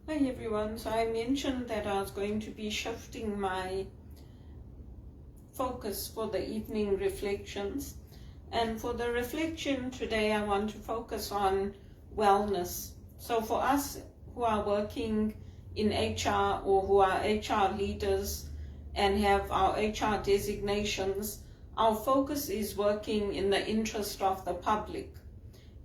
Hi everyone, so I mentioned that I was going to be shifting my focus for the evening reflections, and for the reflection today I want to focus on wellness. So for us who are working in HR or who are HR leaders and have our HR designations, our focus is working in the interest of the public.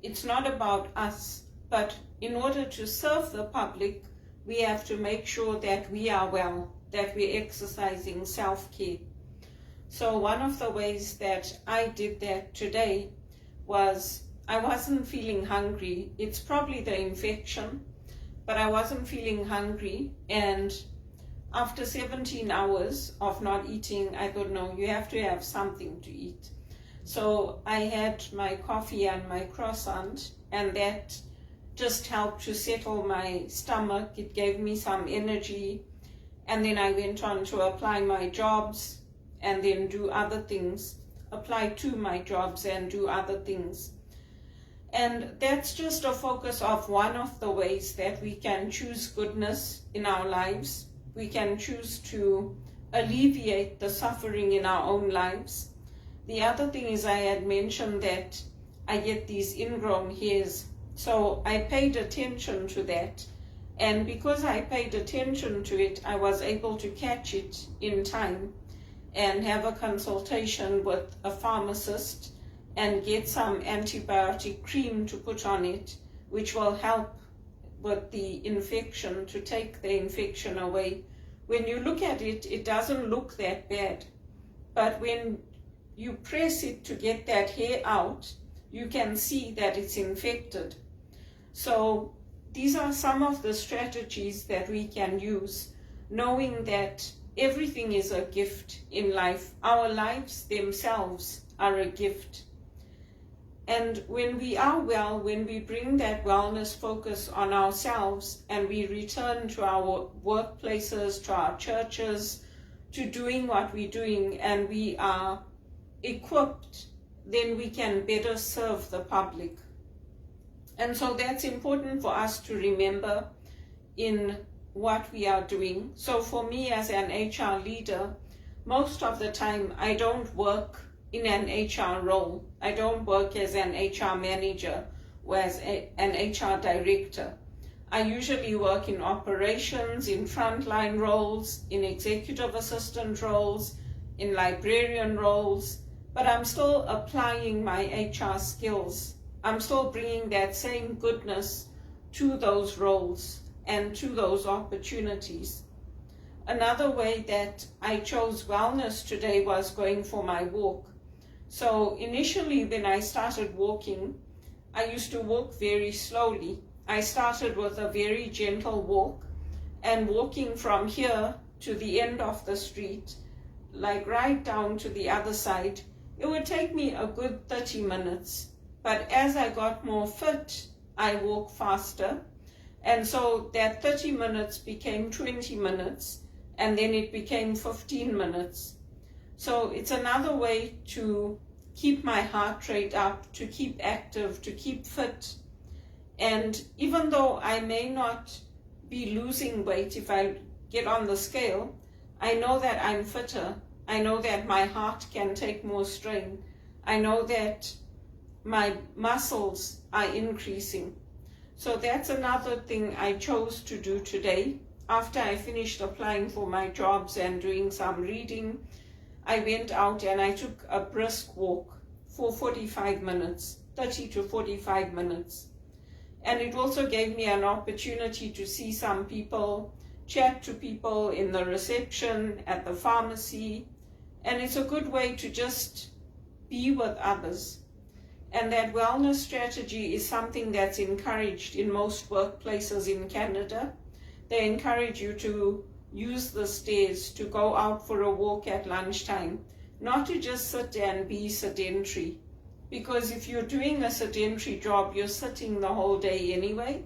It's not about us, but in order to serve the public, we have to make sure that we are well, that we're exercising self-care. So one of the ways that I did that today was I wasn't feeling hungry. It's probably the infection, but I wasn't feeling hungry. And after 17 hours of not eating, I thought, no, you have to have something to eat. So I had my coffee and my croissant, and that just helped to settle my stomach. It gave me some energy, and then I went on to apply my jobs and then do other things, apply to my jobs and do other things. And that's just a focus of one of the ways that we can choose goodness in our lives. We can choose to alleviate the suffering in our own lives. The other thing is I had mentioned that I get these ingrown hairs. So I paid attention to that. And because I paid attention to it, I was able to catch it in time and have a consultation with a pharmacist and get some antibiotic cream to put on it, which will help with the infection, to take the infection away. When you look at it, it doesn't look that bad. But when you press it to get that hair out, you can see that it's infected. So these are some of the strategies that we can use, knowing that everything is a gift in life. Our lives themselves are a gift. And when we are well, when we bring that wellness focus on ourselves and we return to our workplaces, to our churches, to doing what we're doing, and we are equipped, then we can better serve the public. And so that's important for us to remember in what we are doing. So for me as an HR leader, most of the time I don't work in an HR role. I don't work as an HR manager or as an HR director. I usually work in operations, in frontline roles, in executive assistant roles, in librarian roles, but I'm still applying my HR skills. I'm still bringing that same goodness to those roles and to those opportunities. Another way that I chose wellness today was going for my walk. So initially when I started walking, I used to walk very slowly. I started with a very gentle walk, and walking from here to the end of the street, like right down to the other side, it would take me a good 30 minutes. But as I got more fit, I walked faster. And so that 30 minutes became 20 minutes, and then it became 15 minutes. So it's another way to keep my heart rate up, to keep active, to keep fit. And even though I may not be losing weight if I get on the scale, I know that I'm fitter. I know that my heart can take more strain. I know that my muscles are increasing. So that's another thing I chose to do today. After I finished applying for my jobs and doing some reading, I went out and I took a brisk walk for 45 minutes, 30 to 45 minutes. And it also gave me an opportunity to see some people, chat to people in the reception, at the pharmacy, and it's a good way to just be with others. And that wellness strategy is something that's encouraged in most workplaces in Canada. They encourage you to use the stairs, to go out for a walk at lunchtime, not to just sit and be sedentary. Because if you're doing a sedentary job, you're sitting the whole day anyway.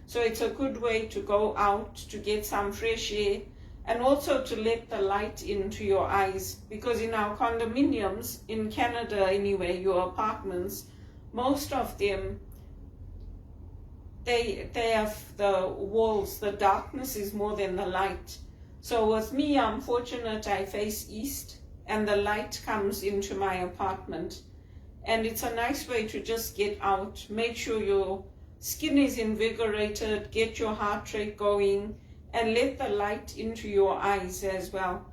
So it's a good way to go out, to get some fresh air, and also to let the light into your eyes. Because in our condominiums, in Canada anyway, your apartments, most of them they have the walls, the darkness is more than the light. So with me, I'm fortunate I face east and the light comes into my apartment. And it's a nice way to just get out, make sure your skin is invigorated, get your heart rate going, and let the light into your eyes as well.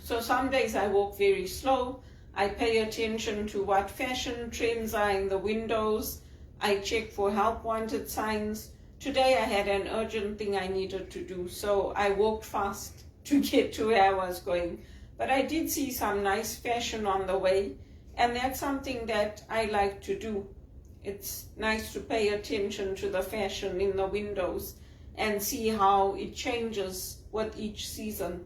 So some days I walk very slow. I pay attention to what fashion trends are in the windows. I check for help wanted signs. Today I had an urgent thing I needed to do, so I walked fast to get to where I was going. But I did see some nice fashion on the way, and that's something that I like to do. It's nice to pay attention to the fashion in the windows and see how it changes with each season.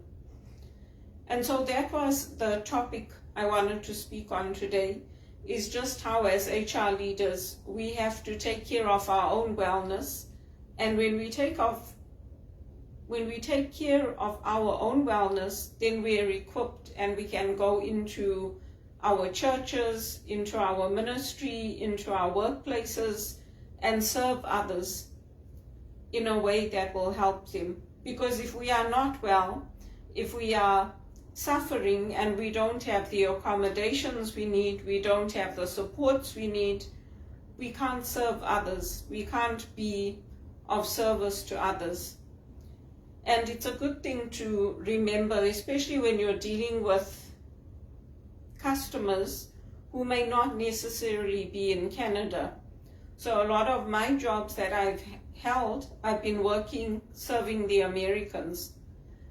And so that was the topic I wanted to speak on today, is just how as HR leaders we have to take care of our own wellness. And when we take care of our own wellness, then we are equipped and we can go into our churches, into our ministry, into our workplaces, and serve others in a way that will help them. Because if we are not well, if we are suffering and we don't have the accommodations we need, we don't have the supports we need, we can't serve others, we can't be of service to others. And it's a good thing to remember, especially when you're dealing with customers who may not necessarily be in Canada. So a lot of my jobs that I've held, I've been working serving the Americans,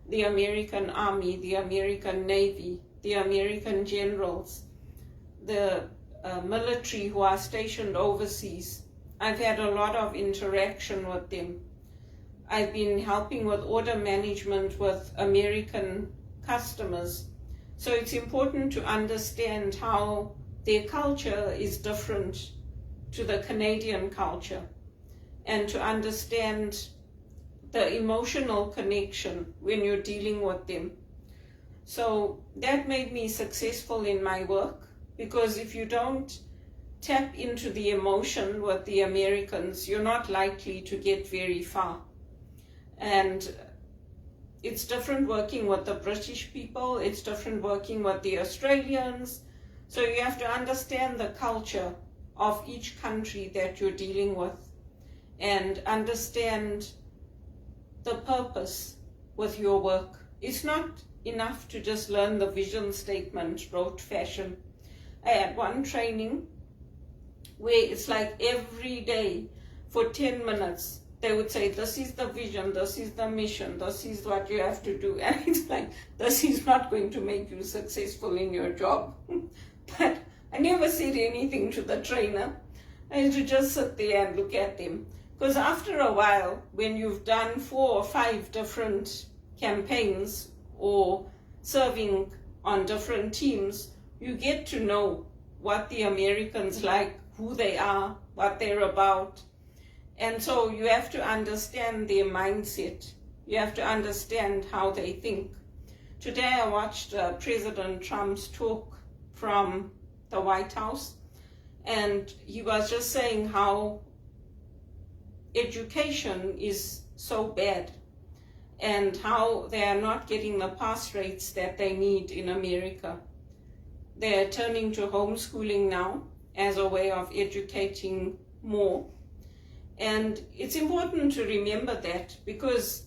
the American Army, the American Navy, the American generals, the military who are stationed overseas. I've had a lot of interaction with them. I've been helping with order management with American customers. So it's important to understand how their culture is different to the Canadian culture, and to understand the emotional connection when you're dealing with them. So that made me successful in my work, because if you don't tap into the emotion with the Americans, you're not likely to get very far. And it's different working with the British people, it's different working with the Australians. So you have to understand the culture of each country that you're dealing with, and understand the purpose with your work. It's not enough to just learn the vision statement rote fashion. I had one training where it's like every day for 10 minutes they would say, this is the vision, this is the mission, this is what you have to do. And it's like, this is not going to make you successful in your job. But I never said anything to the trainer. I had to just sit there and look at them. Because after a while, when you've done 4 or 5 different campaigns or serving on different teams, you get to know what the Americans like, who they are, what they're about. And so you have to understand their mindset. You have to understand how they think. Today I watched President Trump's talk from the White House, and he was just saying how education is so bad and how they are not getting the pass rates that they need in America. They are turning to homeschooling now as a way of educating more. And it's important to remember that, because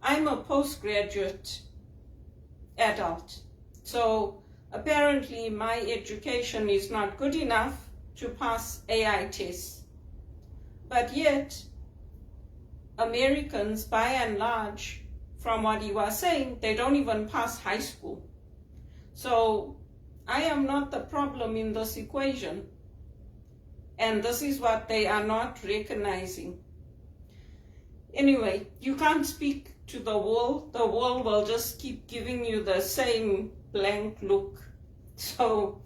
I'm a postgraduate adult. So apparently my education is not good enough to pass AI tests. But yet, Americans, by and large, from what he was saying, they don't even pass high school. So I am not the problem in this equation. And this is what they are not recognizing. Anyway, you can't speak to the wall. The wall will just keep giving you the same blank look. So,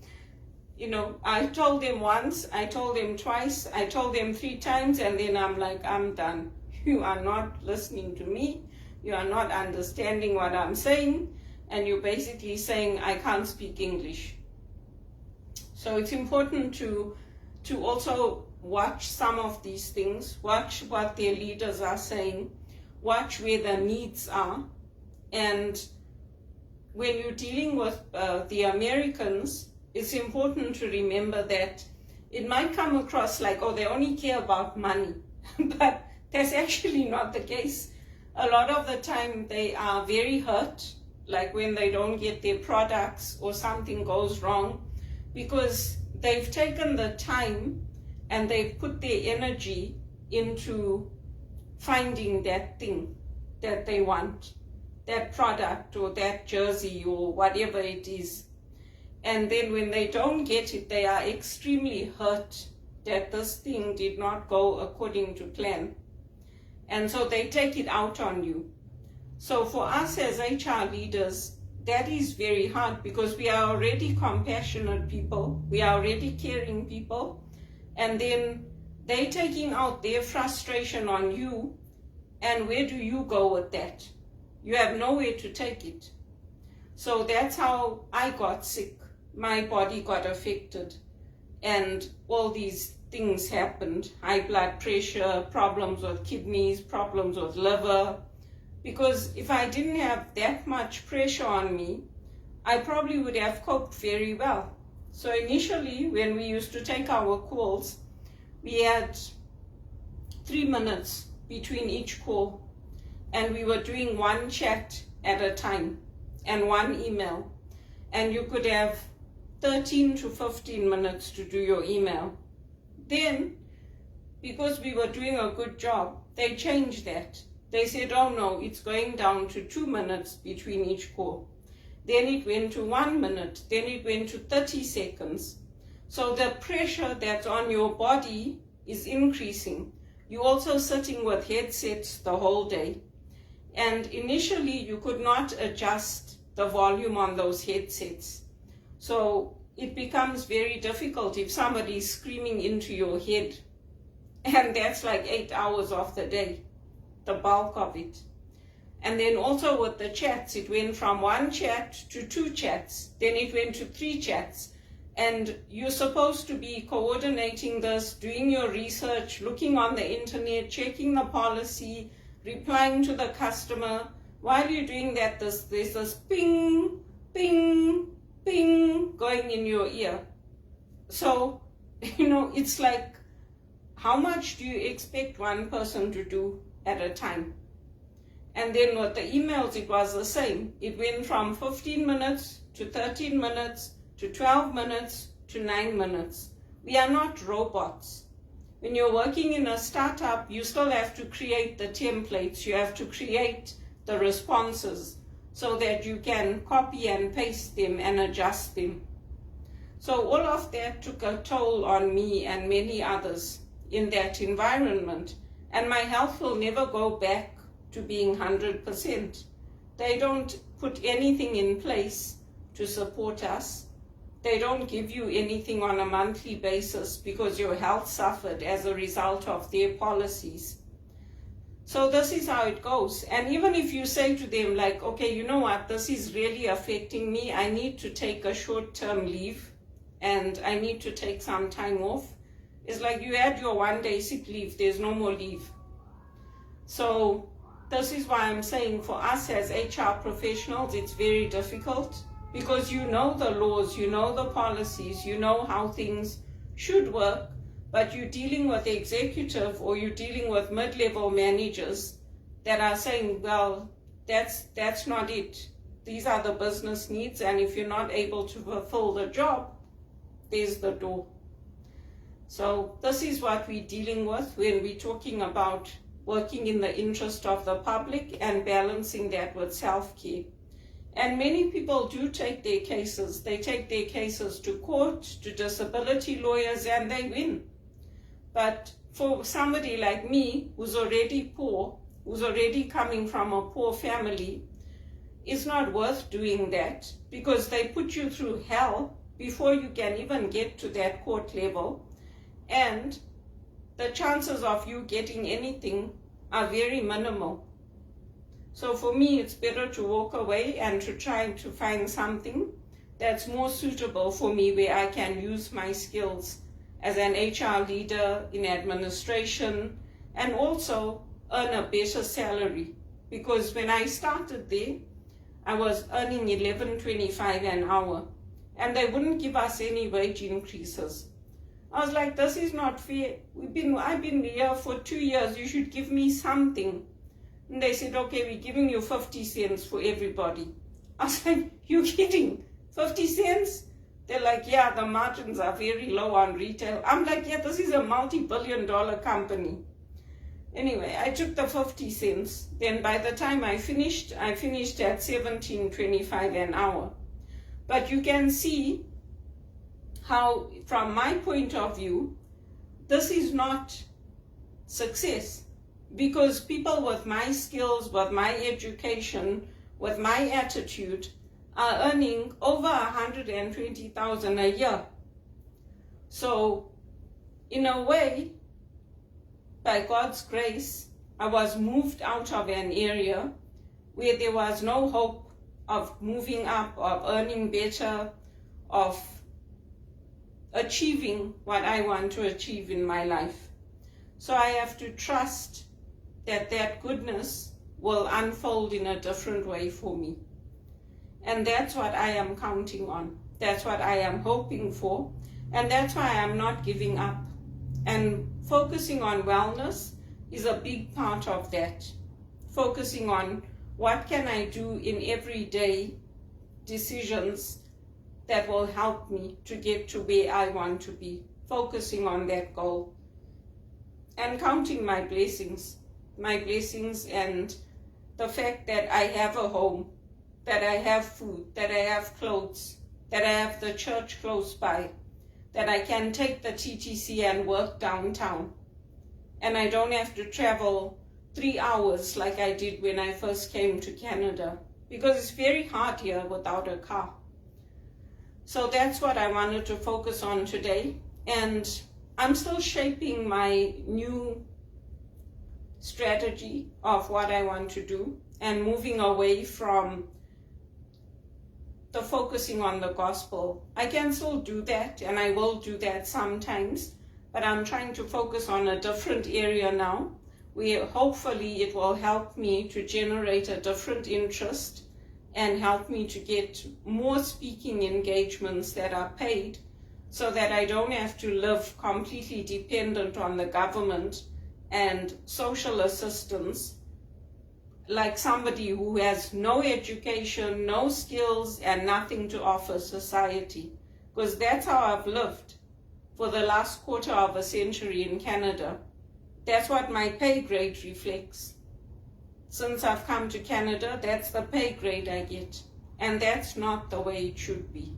I told them once, I told them twice, I told them 3 times, and then I'm like, I'm done. You are not listening to me. You are not understanding what I'm saying. And you're basically saying, I can't speak English. So it's important to also watch some of these things, watch what their leaders are saying, watch where the needs are. And when you're dealing with the Americans, it's important to remember that it might come across like, oh, they only care about money, but that's actually not the case. A lot of the time they are very hurt, like when they don't get their products or something goes wrong, because they've taken the time and they've put their energy into finding that thing that they want, that product or that jersey or whatever it is. And then when they don't get it, they are extremely hurt that this thing did not go according to plan. And so they take it out on you. So for us as HR leaders, that is very hard because we are already compassionate people, we are already caring people, and then they taking out their frustration on you, and where do you go with that? You have nowhere to take it. So that's how I got sick. My body got affected and all these things happened. High blood pressure, problems with kidneys, problems with liver. Because if I didn't have that much pressure on me, I probably would have coped very well. So initially, when we used to take our calls, we had 3 minutes between each call, and we were doing one chat at a time and one email. And you could have 13 to 15 minutes to do your email. Then, because we were doing a good job, they changed that. They said, oh no, it's going down to 2 minutes between each call. Then it went to 1 minute, then it went to 30 seconds. So the pressure that's on your body is increasing. You're also sitting with headsets the whole day. And initially you could not adjust the volume on those headsets. So it becomes very difficult if somebody is screaming into your head. And that's like 8 hours of the day, the bulk of it. And then also with the chats, it went from 1 chat to 2 chats. Then it went to 3 chats. And you're supposed to be coordinating this, doing your research, looking on the internet, checking the policy, replying to the customer. While you're doing that, there's this ping, ping, ping going in your ear. So, it's like, how much do you expect one person to do at a time? And then with the emails, it was the same. It went from 15 minutes to 13 minutes to 12 minutes to 9 minutes. We are not robots. When you're working in a startup, you still have to create the templates. You have to create the responses so that you can copy and paste them and adjust them. So all of that took a toll on me and many others in that environment. And my health will never go back to being 100%. They don't put anything in place to support us. They don't give you anything on a monthly basis because your health suffered as a result of their policies. So this is how it goes. And even if you say to them like, okay, you know what, this is really affecting me. I need to take a short-term leave and I need to take some time off. It's like you had your 1 day sick leave, there's no more leave. So this is why I'm saying for us as HR professionals, it's very difficult because you know the laws, you know the policies, you know how things should work, but you're dealing with the executive or you're dealing with mid-level managers that are saying, well, that's not it. These are the business needs, and if you're not able to fulfill the job, there's the door. So this is what we're dealing with when we're talking about working in the interest of the public and balancing that with self-care. And many people do take their cases. They take their cases to court, to disability lawyers, and they win. But for somebody like me, who's already poor, who's already coming from a poor family, it's not worth doing that because they put you through hell before you can even get to that court level. And the chances of you getting anything are very minimal. So for me, it's better to walk away and to try to find something that's more suitable for me where I can use my skills as an HR leader in administration, and also earn a better salary. Because when I started there, I was earning $11.25 an hour, and they wouldn't give us any wage increases. I was like, this is not fair. I've been here for 2 years. You should give me something. And they said, okay, we're giving you 50 cents for everybody. I was like, you're kidding? 50 cents? They're like, yeah, the margins are very low on retail. I'm like, yeah, this is a multi-billion-dollar company. Anyway, I took the 50 cents. Then by the time I finished at $17.25 an hour. But you can see how, from my point of view, this is not success. Because people with my skills, with my education, with my attitude, are earning over $120,000 a year. So, in a way, by God's grace, I was moved out of an area where there was no hope of moving up, of earning better, of achieving what I want to achieve in my life. So I have to trust that goodness will unfold in a different way for me. And that's what I am counting on. That's what I am hoping for. And that's why I'm not giving up. And focusing on wellness is a big part of that. Focusing on what can I do in everyday decisions that will help me to get to where I want to be. Focusing on that goal. And counting my blessings and the fact that I have a home, that I have food, that I have clothes, that I have the church close by, that I can take the TTC and work downtown. And I don't have to travel 3 hours like I did when I first came to Canada, because it's very hard here without a car. So that's what I wanted to focus on today. And I'm still shaping my new strategy of what I want to do and moving away from the focusing on the gospel. I can still do that, and I will do that sometimes, but I'm trying to focus on a different area now, where hopefully it will help me to generate a different interest and help me to get more speaking engagements that are paid, so that I don't have to live completely dependent on the government and social assistance, like somebody who has no education, no skills, and nothing to offer society. Because that's how I've lived for the last quarter of a century in Canada. That's what my pay grade reflects. Since I've come to Canada, that's the pay grade I get. And that's not the way it should be.